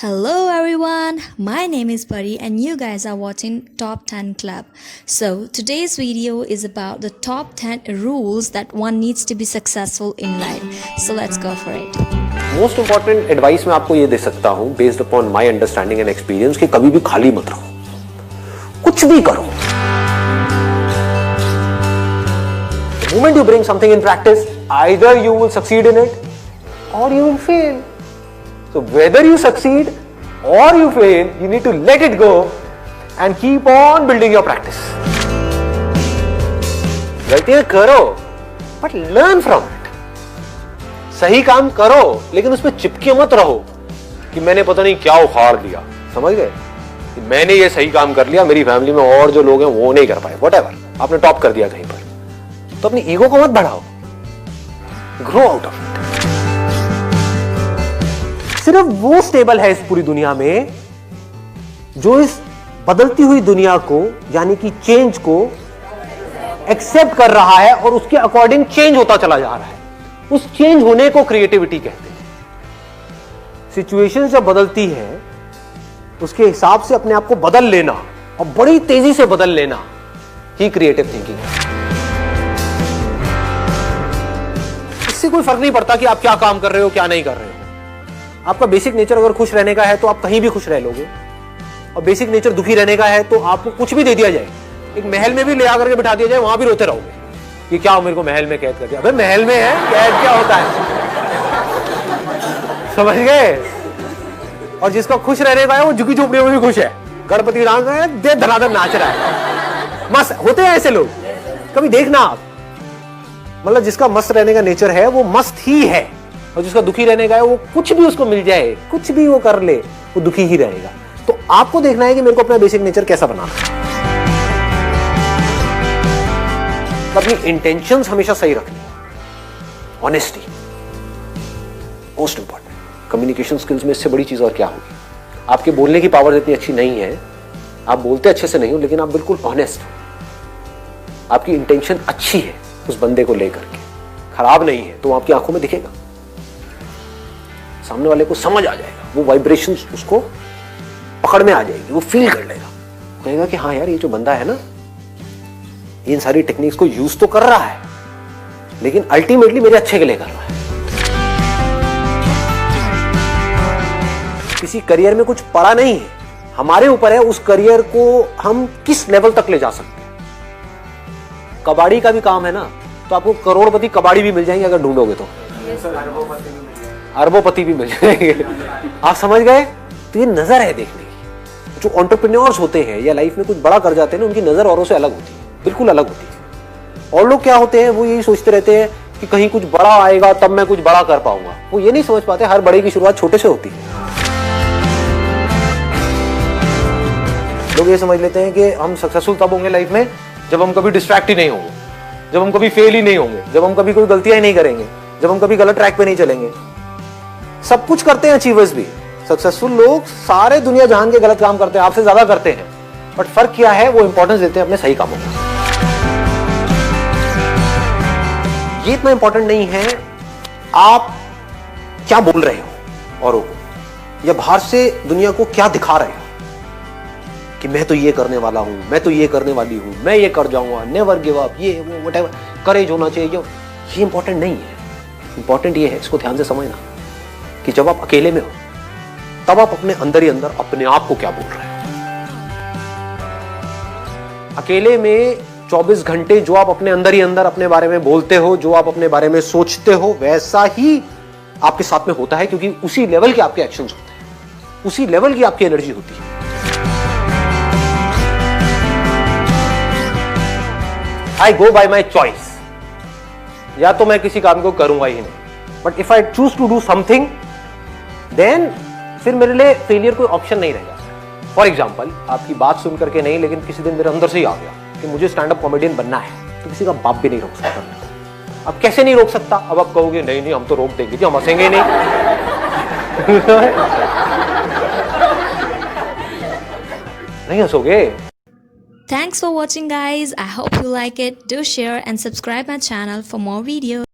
Hello everyone, my name is Pari and you guys are watching Top 10 Club. So today's video is about the top 10 rules that one needs to be successful in life. So let's go for it. Most important advice मैं आपको ये दे सकता हूँ based upon my understanding and experience कि कभी भी खाली मत रहो, कुछ भी करो. The moment you bring something in practice, either you will succeed in it or you will fail. So whether you succeed or you fail, you need to let it go and keep on building your practice. गलतियां करो but learn from it. सही काम करो लेकिन उसमें चिपके मत रहो कि मैंने पता नहीं क्या उखाड़ दिया. समझ गए कि मैंने ये सही काम कर लिया, मेरी फैमिली में और जो लोग हैं वो नहीं कर पाए. व्हाटएवर, आपने टॉप कर दिया कहीं पर, तो अपनी ईगो को मत बढ़ाओ. Grow out of it. सिर्फ वो स्टेबल है इस पूरी दुनिया में जो इस बदलती हुई दुनिया को यानी कि चेंज को एक्सेप्ट कर रहा है और उसके अकॉर्डिंग चेंज होता चला जा रहा है. उस चेंज होने को क्रिएटिविटी कहते हैं. सिचुएशन जब बदलती है उसके हिसाब से अपने आप को बदल लेना और बड़ी तेजी से बदल लेना ही क्रिएटिव थिंकिंग है. इससे कोई फर्क नहीं पड़ता कि आप क्या काम कर रहे हो क्या नहीं कर रहे हो. आपका बेसिक नेचर अगर खुश रहने का है तो आप कहीं भी खुश रह लोगे, और बेसिक नेचर दुखी रहने का है तो आपको कुछ भी दे दिया जाए, एक महल में भी ले आकर के बिठा दिया जाए, वहां भी रोते रहोगे कि क्या मेरे को महल में कैद कर दिया. अबे महल में है, कैद क्या होता है. समझ गए. और जिसका खुश रहने का है वो झुकी झोपड़ियों में भी खुश है, गणपति डांस रहा है, दे धनाधन नाच रहा है. मस्त होते हैं ऐसे लोग, कभी देखना आप. मतलब जिसका मस्त रहने का नेचर है वो मस्त ही है, और जिसका दुखी रहने का है वो कुछ भी उसको मिल जाए, कुछ भी वो कर ले, वो दुखी ही रहेगा. तो आपको देखना है कि मेरे को अपना बेसिक नेचर कैसा बनाना है. अपनी इंटेंशंस हमेशा सही रखनी है. Honesty most important. Communication skills में इससे बड़ी चीज और क्या होगी. आपके बोलने की पावर इतनी अच्छी नहीं है, आप बोलते अच्छे से नहीं हो, लेकिन आप बिल्कुल ऑनेस्ट हो. आपकी इंटेंशन अच्छी है उस बंदे को लेकर के, खराब नहीं है, तो आपकी आंखों में दिखेगा. सामने वाले को समझ आ जाएगा, वो वाइब्रेशन उसको पकड़ में आ जाएगी, वो फील कर लेगा, कहेगा कि हाँ यार ये जो बंदा है ना इन सारी टेक्निक्स को यूज तो कर रहा है लेकिन अल्टीमेटली मेरे अच्छे के लिए कर रहा है. किसी करियर में कुछ पड़ा नहीं है, हमारे ऊपर है उस करियर को हम किस लेवल तक ले जा सकते हैं. कबाड़ी का भी काम है ना, तो आपको करोड़पति कबाड़ी भी मिल जाएंगे अगर ढूंढोगे तो. अरबोपति भी मिल जाएंगे. आप समझ गए. तो ये नजर है देखने की. जो एंटरप्रेन्योर्स होते हैं या लाइफ में कुछ बड़ा कर जाते हैं ना, उनकी नजर औरों से अलग होती है, बिल्कुल अलग होती है. और लोग क्या होते हैं, वो यही सोचते रहते हैं कि कहीं कुछ बड़ा आएगा तब मैं कुछ बड़ा कर पाऊंगा. वो ये नहीं समझ पाते हर बड़े की शुरुआत छोटे से होती है. लोग ये समझ लेते हैं कि हम सक्सेसफुल तब होंगे लाइफ में जब हम कभी डिस्ट्रैक्ट ही नहीं होंगे, जब हम कभी फेल ही नहीं होंगे, जब हम कभी कोई गलतियां ही नहीं करेंगे, जब हम कभी गलत ट्रैक पे नहीं चलेंगे. सब कुछ करते हैं अचीवर्स भी. सक्सेसफुल लोग सारे दुनिया जहान के गलत काम करते हैं, आपसे ज्यादा करते हैं, बट फर्क क्या है, वो इंपॉर्टेंस देते हैं अपने सही कामों को. ये इतना इंपॉर्टेंट नहीं है आप क्या बोल रहे हो औरों को, या बाहर से दुनिया को क्या दिखा रहे हो कि मैं तो ये करने वाला हूं, मैं तो ये करने वाली हूं, मैं ये कर जाऊंगा, नेवर गिव अप, ये वो व्हाटएवर, करेज होना चाहिए. ये इंपॉर्टेंट नहीं है. इंपॉर्टेंट ये है, इसको ध्यान से समझना, कि जब आप अकेले में हो तब आप अपने अंदर ही अंदर अपने आप को क्या बोल रहे हो. अकेले में 24 घंटे जो आप अपने अंदर ही अंदर अपने बारे में बोलते हो, जो आप अपने बारे में सोचते हो, वैसा ही आपके साथ में होता है, क्योंकि उसी लेवल के आपके एक्शंस होते हैं, उसी लेवल की आपकी एनर्जी होती है. I go by my choice. या तो मैं किसी काम को करूंगा ही नहीं, but if I choose to do something then फिर मेरे लिए फेलियर कोई ऑप्शन नहीं रहेगा. फॉर एग्जाम्पल, आपकी बात सुन करके नहीं, लेकिन किसी दिन मेरे अंदर से ही आ गया कि मुझे स्टैंड अप कॉमेडियन बनना है, तो किसी का बाप भी नहीं रोक सकता. अब कैसे नहीं रोक सकता. अब आप कहोगे नहीं नहीं हम तो रोक देंगे जी, हम हंसेंगे नहीं. नहीं हंसोगे. Thanks for watching guys. I hope you like it. Do share and subscribe my channel for more videos.